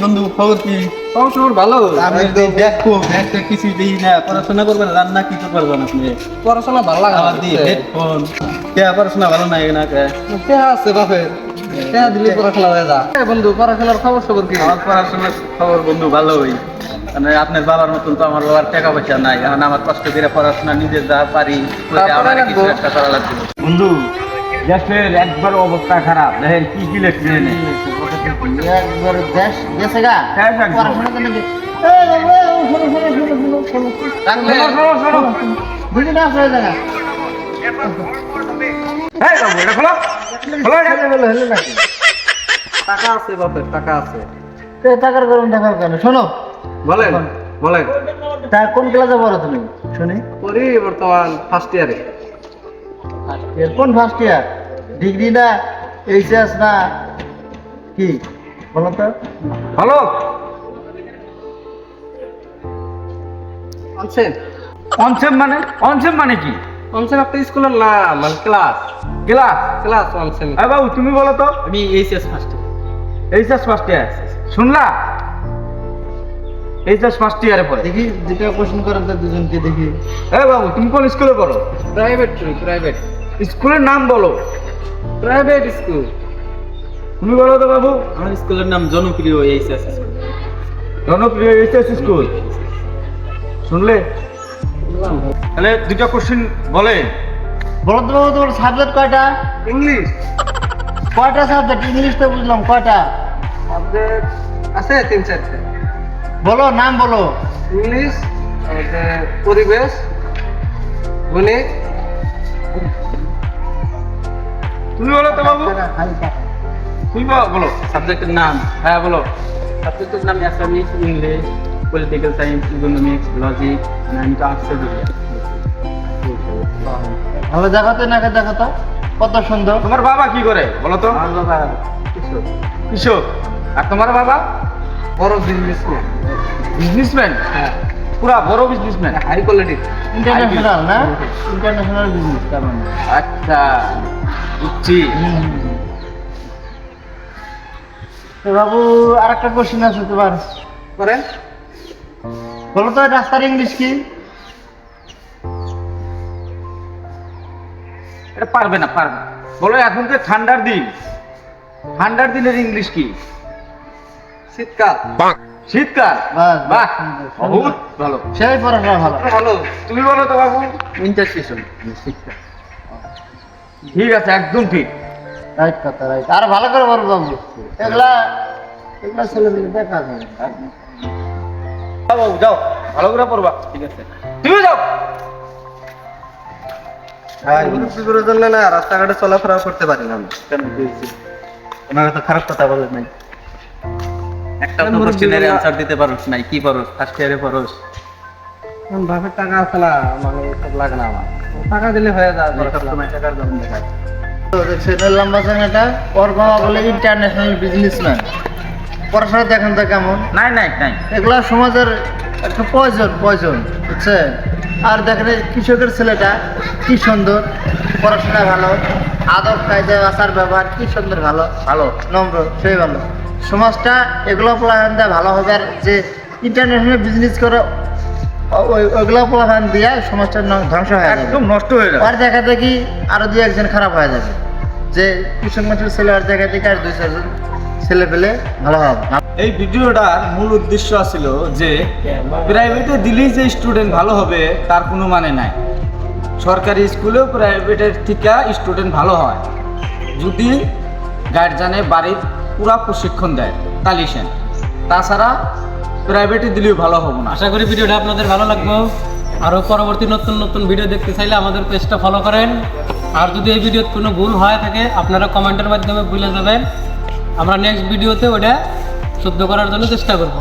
বন্ধু খবর কি? খবর ভালো। আমি তো দেখো একটা কিছু দিই না, পড়াশোনা করবেন রান্না কি করবেন আপনি? পড়াশোনা ভালো লাগে আমার দি হেডফোন কে পড়াশোনা ভালো নাই না কে আছে বাপে কে দিলে পড়াশোনা হয়ে যা। বন্ধু পড়াশোনার খবর কি? আমার পড়াশোনার খবর বন্ধু ভালোই, মানে আপনার বাবার মতন তো আমার বাবার টাকা পয়সা নাই, এখন আমার কষ্ট করে পড়াশোনা নিজে যা পারি আমার কিছু একটা করা লাগবে। বন্ধু দেশের একবার অবস্থা খারাপ, দেখেন কি কি লেখছে একবার দেশ গেছে গা পড়াশোনা করে টাকা আছে বাপের, টাকা আছে। টাকার কারণ টাকার কারণে শোনো বলেন বলেন। তা কোন ক্লাসে পড়ো তুমি শুনি? পড়ি বর্তমান ফার্স্ট ইয়ারে। কোন ফার্স্ট ইয়ার? ডিগ্রি না এইচএস না কি বলো তো? হ্যালো অনসেম। অনসেম মানে? অনসেম মানে কি? অনসেম একটা স্কুলের নাম, মানে ক্লাস ক্লাস ক্লাস অনসেম। বাবু তুমি বলো তো। আমি HS first HS first year শুনলা? এইচএস ফার্স্ট ইয়ারে পড়ে। দেখি যেটা কোশ্চেন করেন তো দুজনকে দেখি। বাবু তুমি কোন স্কুলে পড়ো? প্রাইভেট প্রাইভেট স্কুলের নাম বলো। Private school. তুমি বলো তো বাবু। আমার স্কুলের নাম জনপ্রিয় এইচএস স্কুল। জনপ্রিয় এইচএস স্কুল শুনলে? তাহলে দুটো কোশ্চেন বলে। বলো তো বাবু তোমার সাবজেক্ট কয়টা? ইংলিশ কয়টা সাবজেক্ট? ইংলিশ তো বুঝলাম, কয়টা সাবজেক্ট আছে 3-4টা। বলো, নাম বলো। ইংলিশ, পরিবেশ, গণিত। তুমি বলো তো বাবু। তুমি বলো সাবজেক্টের নাম। হ্যাঁ বলো। সাবজেক্টের নাম Assamese, English, political science, economics, logic, and arts. ভালো দেখাতো না দেখাতো কত সুন্দর। তোমার বাবা কি করে বলো তো? আমার বাবা কৃষক। কৃষক। আর তোমার বাবা? বড় বিজনেসম্যান। বিজনেসম্যান? হ্যাঁ, পুরা বড় বিজনেসম্যান। High quality. ইন্টারন্যাশনাল না? ইন্টারন্যাশনাল বিজনেস তার মানে। আচ্ছা বুঝছি। তো বাবু আর একটা কোশ্চেন আছে তোমার, করেন। বলো তো রাস্তার ইংলিশ কি? এটা পারবে না, পারবে না। বলো এখন তো ঠান্ডার দিন, ঠান্ডার দিনের ইংলিশ কি? শীতকাল। শীতকাল। বাহ, বাহ সুন্দর, বহুত ভালো। সেই পড়াশোনা ভালো। ভালো। তুমি বলো তো বাবু। Winter session. শীতকাল। ঠিক আছে, একদম ঠিক। রাইট কথা, রাইট। আর ভালো করে বলো বাবু, এগুলা এগুলা ছেলেমেয়ে দেখা যায়। বাবু যাও, ভালো করে পড়বা। ঠিক আছে। তুমি যাও। মুরব্বীগুলোর জন্য না রাস্তাঘাটে চলাফেরা করতে পারি না আমি। কেন দিয়েছি? ওনারা তো খারাপ কথা বলেন নাই। একটা তো কোশ্চেনের অ্যানসার দিতে পারোস নাই। কি পারোস? ফার্স্ট ইয়ারে পারোস। বাপের টাকা আছে না, মানে সব লাগে না আমার। টাকা দিলে হয়ে যায়। সবসময় টাকার জন্য দেখায়। ছেলের লম্বা চ্যানেলটা, ওর বাবা বলে ইন্টারন্যাশনাল বিজনেসম্যান। পড়াশোনা দেখেন তো কেমন? নাই নাই নাই। এগুলা সমাজের একটা প্রয়োজন বুঝছেন? আর দেখেন এই কৃষকের ছেলেটা কি সুন্দর, পড়াশোনা ভালো, আদর কায়দা আচার ব্যবহার কি সুন্দর, ভালো ভালো নম্র, সেই ভালো। সমাজটা এগুলো প্ল্যান দেয় ভালো হবে। আর যে ইন্টারন্যাশনাল বিজনেস করে ওইগুলো প্ল্যান দিয়ে সমাজটা ধ্বংস হয়ে যাবে, একদম নষ্ট হয়ে যাবে। আর দেখা দেখি আরো দুই একজন খারাপ হয়ে যাবে। যে কৃষক মানুষের ছেলে আর দেখা দেখি আর 2-4 জন ছেলে পেলে ভালো হবে। এই ভিডিওটার মূল উদ্দেশ্য ছিল যে প্রাইভেটে দিলেই যে স্টুডেন্ট ভালো হবে তার কোনো মানে নাই। সরকারি স্কুলেও প্রাইভেটের থেকে স্টুডেন্ট ভালো হয় যদি গার্জিয়ানে বাড়ির পুরা প্রশিক্ষণ দেয়, তালিশেন। তাছাড়া প্রাইভেটে দিলেও ভালো হবে না। আশা করি ভিডিওটা আপনাদের ভালো লাগবে। আরও পরবর্তী নতুন নতুন ভিডিও দেখতে চাইলে আমাদের পেজটা ফলো করেন। আর যদি এই ভিডিওতে কোনো ভুল হয়ে থাকে আপনারা কমেন্টের মাধ্যমে ভুলে যাবেন। আমরা নেক্সট ভিডিওতে ওটা শুদ্ধ করার জন্য চেষ্টা করব।